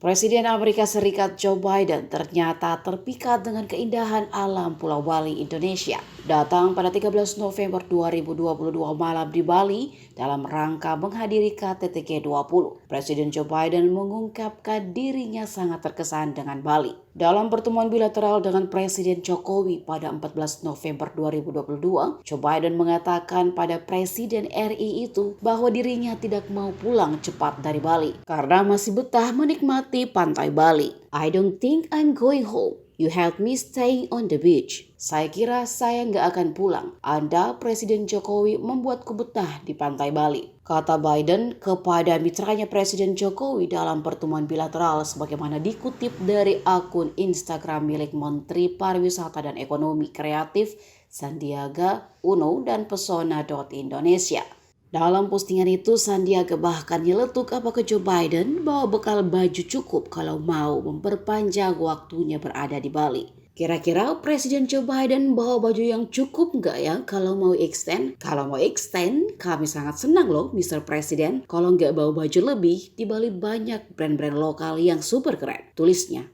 Presiden Amerika Serikat Joe Biden ternyata terpikat dengan keindahan alam Pulau Bali, Indonesia. Datang pada 13 November 2022 malam di Bali dalam rangka menghadiri KTT G20. Presiden Joe Biden mengungkapkan dirinya sangat terkesan dengan Bali. Dalam pertemuan bilateral dengan Presiden Jokowi pada 14 November 2022, Joe Biden mengatakan pada Presiden RI itu bahwa dirinya tidak mau pulang cepat dari Bali karena masih betah menikmati pantai Bali. I don't think I'm going home. You help me staying on the beach. Saya kira saya nggak akan pulang. Anda, Presiden Jokowi, membuatku betah di pantai Bali, kata Biden kepada mitranya Presiden Jokowi dalam pertemuan bilateral sebagaimana dikutip dari akun Instagram milik Menteri Pariwisata dan Ekonomi Kreatif Sandiaga Uno dan Pesona.Indonesia. Dalam postingan itu, Sandiaga bahkan nyeletuk ke Joe Biden bahwa bekal baju cukup kalau mau memperpanjang waktunya berada di Bali. Kira-kira Presiden Joe Biden bawa baju yang cukup nggak ya kalau mau extend? Kalau mau extend, kami sangat senang loh Mr. Presiden. Kalau nggak bawa baju lebih, di Bali banyak brand-brand lokal yang super keren, tulisnya.